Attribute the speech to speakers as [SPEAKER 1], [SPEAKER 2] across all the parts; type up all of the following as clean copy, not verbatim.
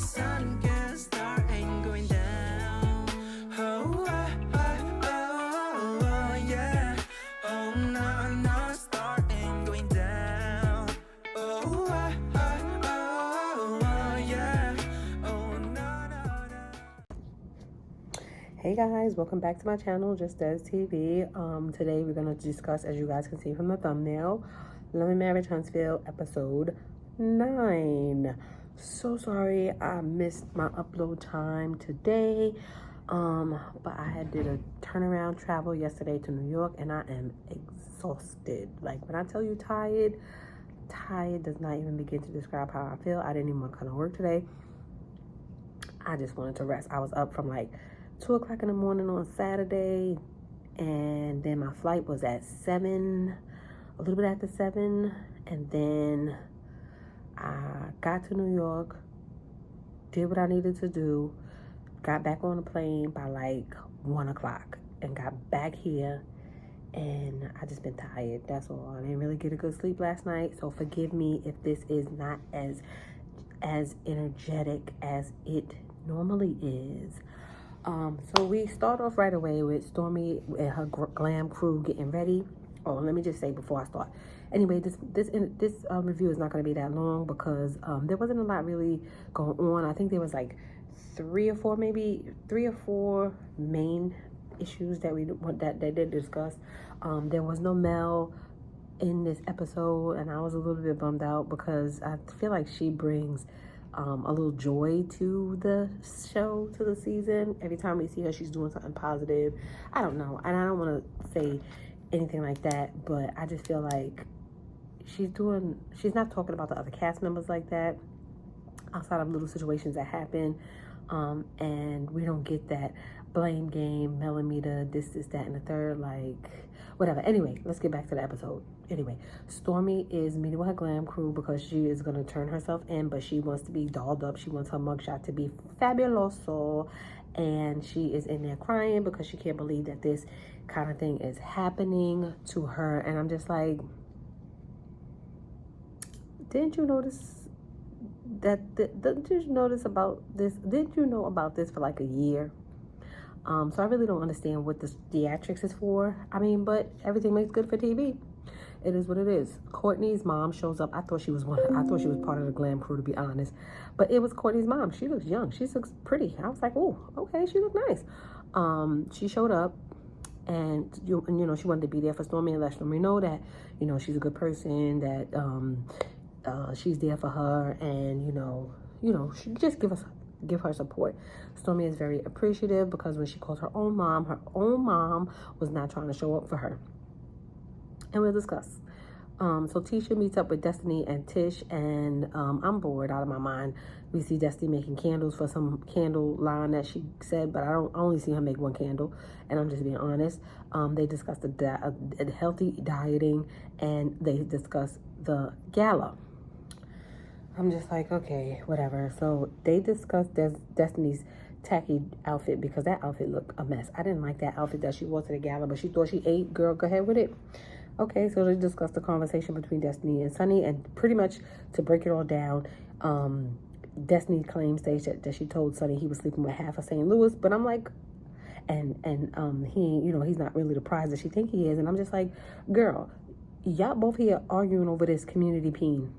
[SPEAKER 1] sun can start and going down. Oh, yeah. Oh, no, no, start and going down. Oh, yeah. Oh, no, no, no.
[SPEAKER 2] Hey guys, welcome back to my channel, Just As TV. Today we're going to discuss, as you guys can see from the thumbnail, Love and Marriage Huntsville episode 9. So sorry I missed my upload time today, but I did a turnaround travel yesterday to New York and I am exhausted. Like, when I tell you tired does not even begin to describe how I feel. I didn't even want to come to work today. I just wanted to rest. I was up from like 2 o'clock in the morning on Saturday, and then my flight was at 7, a little bit after 7, and then I got to New York, did what I needed to do, got back on the plane by like 1 o'clock, and got back here, and I just been tired. That's all. I didn't really get a good sleep last night, so forgive me if this is not as energetic as it normally is. So we start off right away with Stormi and her glam crew getting ready. Oh, let me just say before I start. Anyway, this review is not going to be that long because there wasn't a lot really going on. I think there was like 3 or 4 main issues that they did discuss. There was no Mel in this episode, and I was a little bit bummed out because I feel like she brings a little joy to the show, to the season. Every time we see her, she's doing something positive. I don't know, and I don't want to say anything like that, but I just feel like she's not talking about the other cast members like that, outside of little situations that happen, and we don't get that blame game, melometer, this, that, and the third, like, whatever. Anyway, let's get back to the episode. Anyway, Stormi is meeting with her glam crew because she is going to turn herself in, but she wants to be dolled up. She wants her mugshot to be fabuloso, and she is in there crying because she can't believe that this kind of thing is happening to her. And I'm just like, didn't you notice about this? Didn't you know about this for like a year? So I really don't understand what this theatrics is for. I mean, but everything makes good for TV. It is what it is. Courtney's mom shows up. I thought she was part of the glam crew, to be honest. But it was Courtney's mom. She looks young. She looks pretty. I was like, oh, okay, she looked nice. She showed up, and you know, she wanted to be there for Stormi and let Stormi know that, you know, she's a good person, that she's there for her, and you know, she just give her support. Stormi is very appreciative because when she called her own mom was not trying to show up for her. And we'll discuss. So Tisha meets up with Destiny and Tish, and I'm bored out of my mind. We see Destiny making candles for some candle line that she said, but I only see her make 1 candle, and I'm just being honest. They discuss the healthy dieting, and they discuss the gala. I'm just like, okay, whatever. So they discussed Destiny's tacky outfit because that outfit looked a mess. I didn't like that outfit that she wore to the gala, but she thought she ate. Girl, go ahead with it. Okay, so they discussed the conversation between Destiny and Sunny, and pretty much to break it all down, Destiny claims that she told Sunny he was sleeping with half of St. Louis, but I'm like, and he, you know, he's not really the prize that she think he is, and I'm just like, girl, y'all both here arguing over this community peen.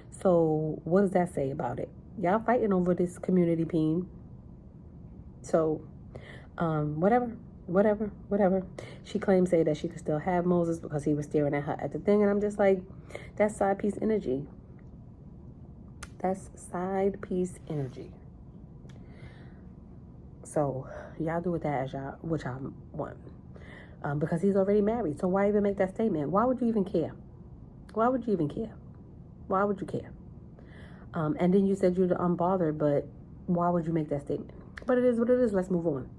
[SPEAKER 2] So what does that say about it? Y'all fighting over this community peen. So, whatever. She claims that she could still have Moses because he was staring at her at the thing. And I'm just like, that's side piece energy. That's side piece energy. So y'all do with that as what y'all want. Because he's already married. So why even make that statement? Why would you even care? Why would you even care? Why would you care? And then you said you're unbothered, but why would you make that statement? But it is what it is. Let's move on.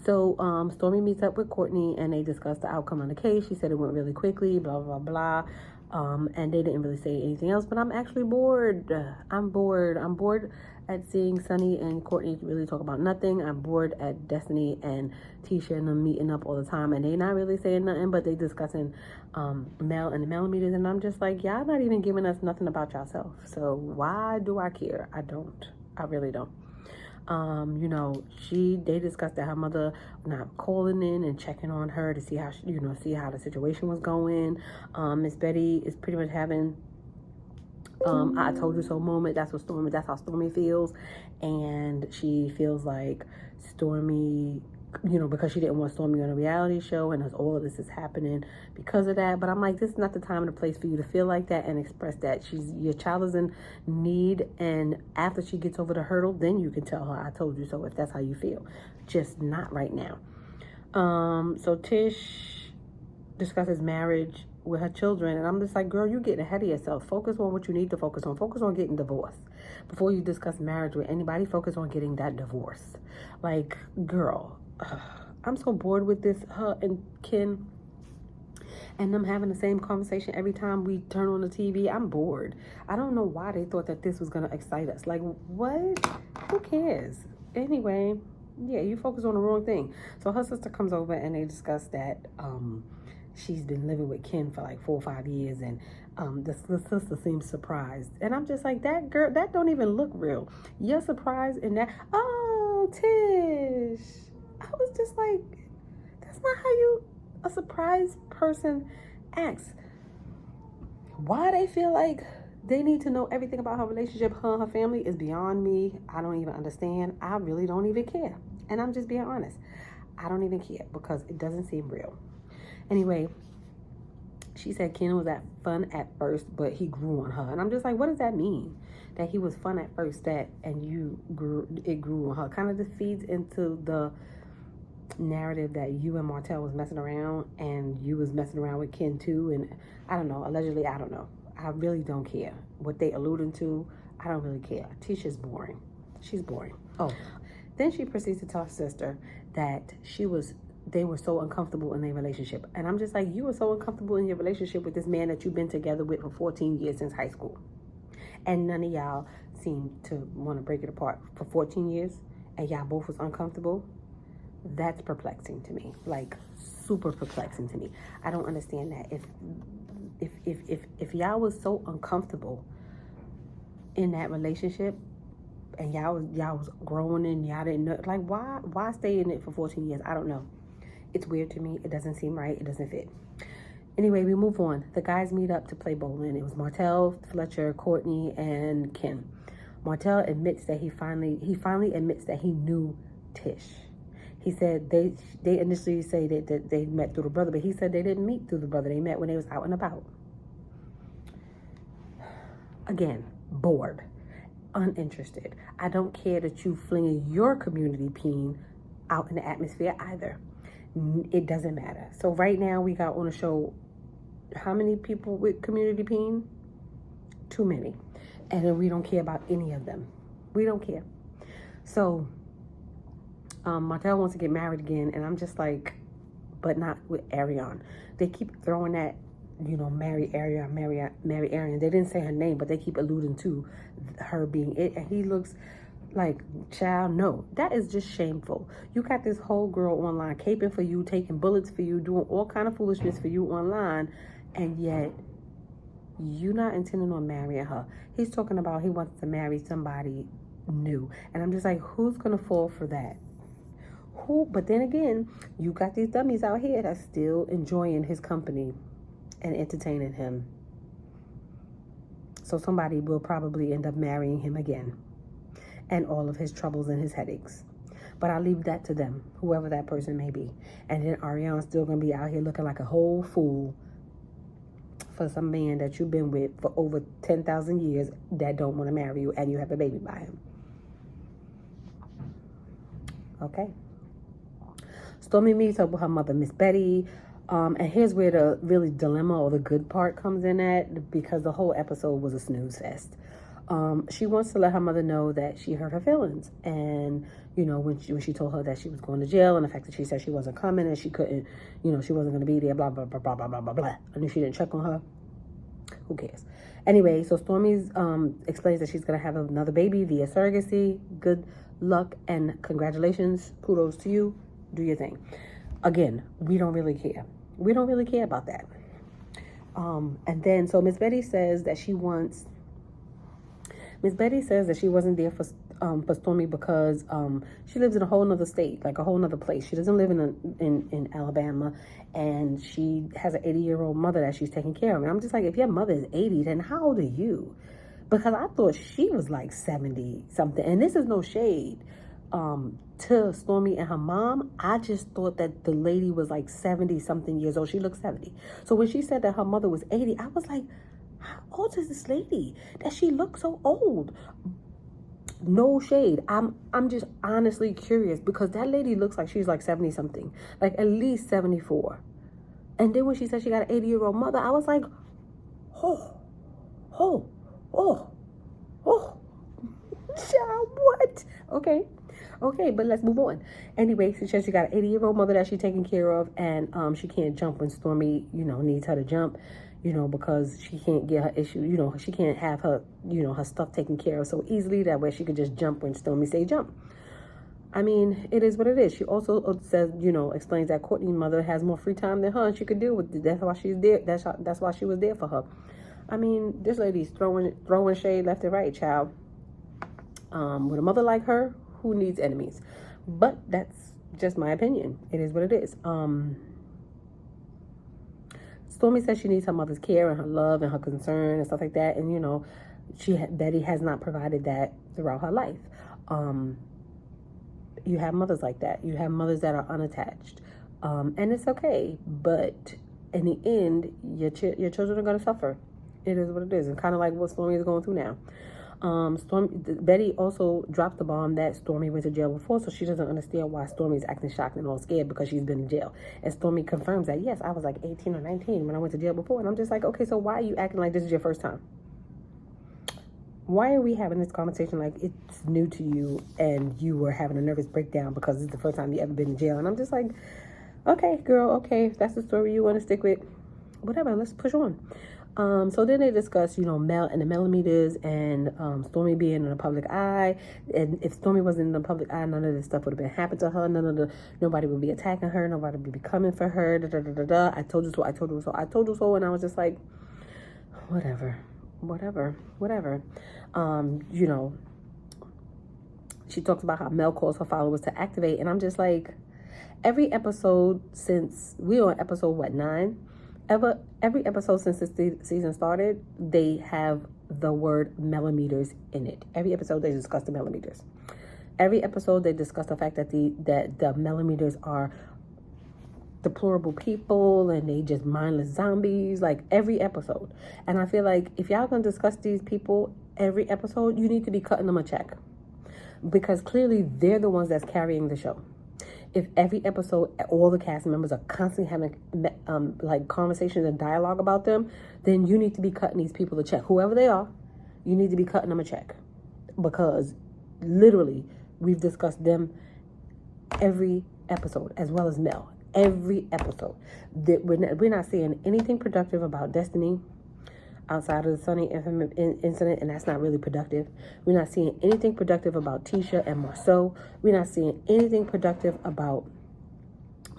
[SPEAKER 2] So Stormi meets up with Courtney, and they discuss the outcome on the case. She said it went really quickly, blah, blah, blah. And they didn't really say anything else, but I'm actually bored. I'm bored at seeing Sunny and Courtney really talk about nothing. I'm bored at Destiny and Tisha and them meeting up all the time, and they not really saying nothing, but they discussing Mel and the melometers, and I'm just like, y'all not even giving us nothing about yourself. So why do I care? I don't. I really don't. They discussed that her mother not calling in and checking on her to see how see how the situation was going. Miss Betty is pretty much having I told you so moment. That's how Stormi feels. And she feels like Stormi, because she didn't want Stormi on a reality show, and as all of this is happening because of that. But I'm like, this is not the time and the place for you to feel like that and express that. Your child is in need, and after she gets over the hurdle, then you can tell her, I told you so, if that's how you feel. Just not right now. So Tish discusses marriage with her children, and I'm just like, girl, you're getting ahead of yourself. Focus on what you need to focus on. Focus on getting divorced. Before you discuss marriage with anybody, focus on getting that divorce. Like, girl, I'm so bored with this, her and Ken and them having the same conversation every time we turn on the TV. I'm bored. I don't know why they thought that this was going to excite us. Like, what? Who cares? Anyway, yeah, you focus on the wrong thing. So her sister comes over and they discuss that she's been living with Ken for like 4 or 5 years, and the sister seems surprised. And I'm just like, that girl, that don't even look real. You're surprised in that. Oh, Tish. I was just like, that's not how a surprised person acts. Why they feel like they need to know everything about her relationship, her and her family, is beyond me. I don't even understand. I really don't even care. And I'm just being honest. I don't even care because it doesn't seem real. Anyway, she said Ken was fun at first, but he grew on her. And I'm just like, what does that mean? That he was fun at first, and it grew on her. Kind of just feeds into the narrative that you and Martell was messing around, and you was messing around with Ken too. And I don't know, allegedly, I don't know. I really don't care. What they alluding to, I don't really care. Tisha's boring. She's boring. Oh, then she proceeds to tell her sister that they were so uncomfortable in their relationship. And I'm just like, you were so uncomfortable in your relationship with this man that you've been together with for 14 years since high school. And none of y'all seem to want to break it apart for 14 years. And y'all both was uncomfortable. That's perplexing to me. Like, super perplexing to me. I don't understand that. If y'all was so uncomfortable in that relationship, and y'all was growing and y'all didn't know, like, why stay in it for 14 years? I don't know. It's weird to me. It doesn't seem right. It doesn't fit. Anyway, we move on. The guys meet up to play bowling. It was Martell, Fletcher, Courtney, and Ken. Martell admits that he finally admits that he knew Tish. He said they initially say that they met through the brother, but he said they didn't meet through the brother. They met when they was out and about. Again, bored, uninterested. I don't care that you flinging your community peen out in the atmosphere either. It doesn't matter. So right now we got on the show, how many people with community peen? Too many. And then we don't care about any of them. We don't care. So Martell wants to get married again, and I'm just like, but not with Ariane. They keep throwing that, marry Ariane. They didn't say her name, but they keep alluding to her being it. And he looks like, child, no, that is just shameful. You got this whole girl online caping for you, taking bullets for you, doing all kind of foolishness for you online, and yet you're not intending on marrying her. He's talking about he wants to marry somebody new. And I'm just like, who's going to fall for that? But then again, you got these dummies out here that's still enjoying his company and entertaining him. So somebody will probably end up marrying him again, and all of his troubles and his headaches. But I'll leave that to them, whoever that person may be. And then Ariana's still going to be out here looking like a whole fool for some man that you've been with for over 10,000 years that don't want to marry you, and you have a baby by him. Okay. Stormi meets up with her mother, Miss Betty. And here's where the really dilemma or the good part comes in at, because the whole episode was a snooze fest. She wants to let her mother know that she hurt her feelings. And, when she told her that she was going to jail, and the fact that she said she wasn't coming and she couldn't, she wasn't going to be there, blah, blah, blah, blah, blah, blah, blah, blah. And if she didn't check on her, who cares? Anyway, so Stormi explains that she's going to have another baby via surrogacy. Good luck and congratulations. Kudos to you. Do your thing. Again, we don't really care. We don't really care about that. And then, so Miss Betty says that she wants Miss Betty says that she wasn't there for Stormi because she lives in a whole nother state, like a whole nother place. She doesn't live in Alabama, and she has an 80-year-old mother that she's taking care of. And I'm just like, if your mother is 80, then how old are you? Because I thought she was like 70 something, and this is no shade to Stormi and her mom. I just thought that the lady was like 70 something years old. She looks 70. So when she said that her mother was 80, I was like, how old is this lady that she looks so old? No shade. I'm just honestly curious, because that lady looks like she's like 70 something, like at least 74. And then when she said she got an 80-year-old mother, I was like, oh, oh, oh, oh, child, what? Okay, but let's move on. Anyway, she said she got an 80-year-old mother that she's taking care of, and she can't jump when Stormi, needs her to jump, because she can't get her issue, she can't have her, her stuff taken care of so easily. That way she could just jump when Stormi say jump. I mean, it is what it is. She also says, explains that Courtney's mother has more free time than her, and she could deal with it. That's why she's there. That's why she was there for her. I mean, this lady's throwing shade left and right, child. With a mother like her, who needs enemies? But that's just my opinion. It is what it is. Stormi says she needs her mother's care and her love and her concern and stuff like that. And, Betty has not provided that throughout her life. You have mothers like that. You have mothers that are unattached. And it's okay. But in the end, your children are going to suffer. It is what it is. And kind of like what Stormi is going through now. Betty also dropped the bomb that Stormi went to jail before, so she doesn't understand why Stormi's acting shocked and all scared because she's been in jail. And Stormi confirms that, yes, I was like 18 or 19 when I went to jail before. And I'm just like, okay, so why are you acting like this is your first time? Why are we having this conversation like it's new to you and you were having a nervous breakdown because it's the first time you ever been in jail? And I'm just like, okay, girl, okay, if that's the story you want to stick with, whatever, let's push on. So then they discuss, Mel and the melometers and Stormi being in the public eye. And if Stormi wasn't in the public eye, none of this stuff would have been happened to her. Nobody would be attacking her. Nobody would be coming for her. I told you so. I told you so. I told you so. And I was just like, whatever. She talks about how Mel calls her followers to activate. And I'm just like, every episode since we were on episode 9. Every episode since this season started, they have the word melometers in it. Every episode they discuss the melometers. Every episode they discuss the fact that the melometers are deplorable people and they just mindless zombies, like every episode. And I feel like if y'all gonna discuss these people every episode, you need to be cutting them a check, because clearly they're the ones that's carrying the show. If every episode, all the cast members are constantly having like conversations and dialogue about them, then you need to be cutting these people a check. Whoever they are, you need to be cutting them a check, because literally we've discussed them every episode, as well as Mel. Every episode. We're not seeing anything productive about Destiny outside of the Sunny incident, and that's not really productive. We're not seeing anything productive about Tisha and Marceau. We're not seeing anything productive about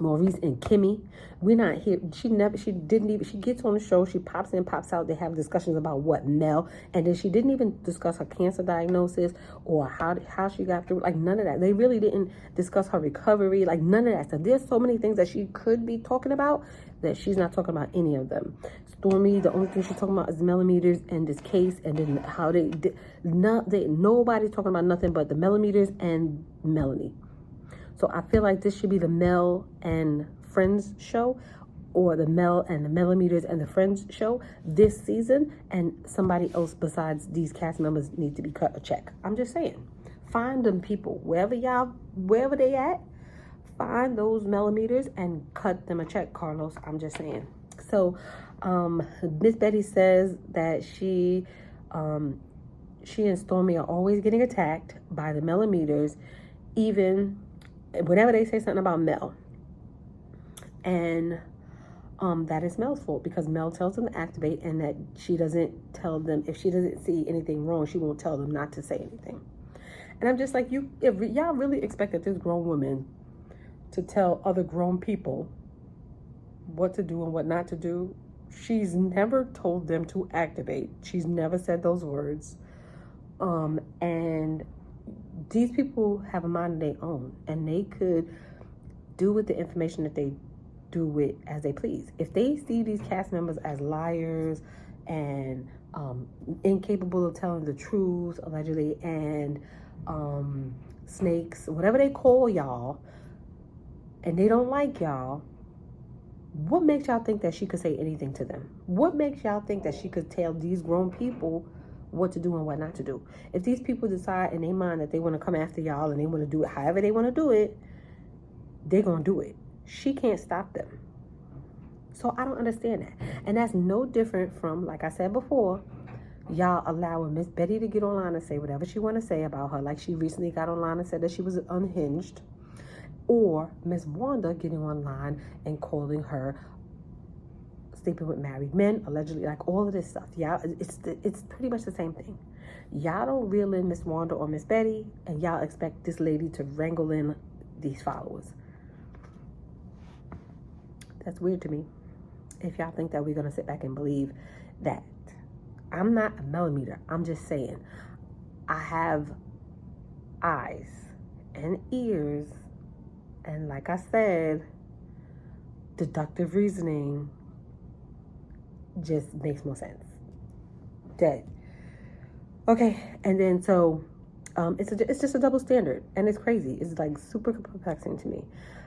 [SPEAKER 2] Maurice and Kimmy. We're not here. She gets on the show, she pops in, pops out. They have discussions about what Mel, and then she didn't even discuss her cancer diagnosis or how she got through. Like, none of that. They really didn't discuss her recovery. Like, none of that stuff. There's so many things that she could be talking about that she's not talking about any of them. Stormi, the only thing she's talking about is melometers and this case, and then how nobody's talking about nothing but the melometers and Melanie. So I feel like this should be the Mel and Friends show, or the Mel and the melometers and the Friends show this season, and somebody else besides these cast members need to be cut a check. I'm just saying, find them people wherever they at. Find those melometers and cut them a check, Carlos. I'm just saying. So Miss Betty says that she and Stormi are always getting attacked by the melometers, even whenever they say something about Mel. And that is Mel's fault, because Mel tells them to activate, and that she doesn't tell them, if she doesn't see anything wrong, she won't tell them not to say anything. And I'm just like, if y'all really expect that this grown woman to tell other grown people what to do and what not to do, she's never told them to activate. She's never said those words. And these people have a mind of their own, and they could do with the information that they do with as they please. If they see these cast members as liars and incapable of telling the truth, allegedly, and snakes, whatever they call y'all, and they don't like y'all, what makes y'all think that she could say anything to them? What makes y'all think that she could tell these grown people what to do and what not to do? If these people decide in their mind that they want to come after y'all and they want to do it however they want to do it, they're going to do it. She can't stop them. So I don't understand that. And that's no different from, like I said before, y'all allowing Miss Betty to get online and say whatever she want to say about her. Like she recently got online and said that she was unhinged. Or Miss Wanda getting online and calling her sleeping with married men, allegedly, like all of this stuff. Y'all, it's pretty much the same thing. Y'all don't reel in Miss Wanda or Miss Betty, and y'all expect this lady to wrangle in these followers. That's weird to me. If y'all think that we're going to sit back and believe that. I'm not a melometer. I'm just saying. I have eyes and ears. And like I said, deductive reasoning just makes more sense. Dead. Okay. And then so it's just a double standard. And it's crazy. It's like super perplexing to me.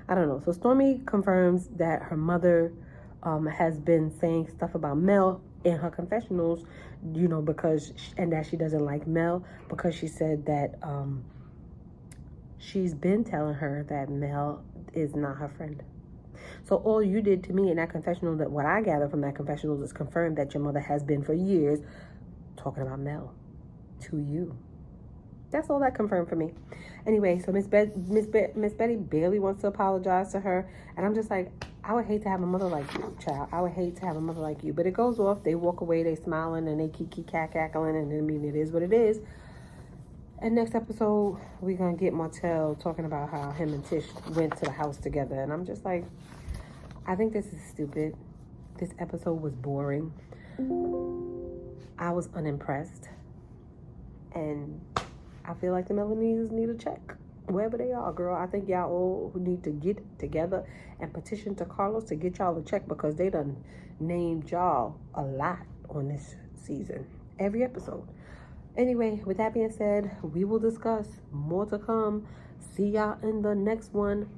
[SPEAKER 2] I don't know. So Stormi confirms that her mother has been saying stuff about Mel in her confessionals, you know, and that she doesn't like Mel because she said that she's been telling her that Mel is not her friend. So all you did to me in that confessional, that what I gather from that confessional is confirm that your mother has been for years talking about Mel to you. That's all that confirmed for me. Anyway, so Miss Betty barely wants to apologize to her. And I'm just like, I would hate to have a mother like you, child. I would hate to have a mother like you. But it goes off. They walk away. They smiling and they cackling. And I mean, it is what it is. And next episode, we're going to get Martell talking about how him and Tish went to the house together. And I'm just like, I think this is stupid. This episode was boring. I was unimpressed. And I feel like the Melodies need a check. Wherever they are, girl. I think y'all all need to get together and petition to Carlos to get y'all a check because they done named y'all a lot on this season. Every episode. Anyway, with that being said, we will discuss more to come. See y'all in the next one.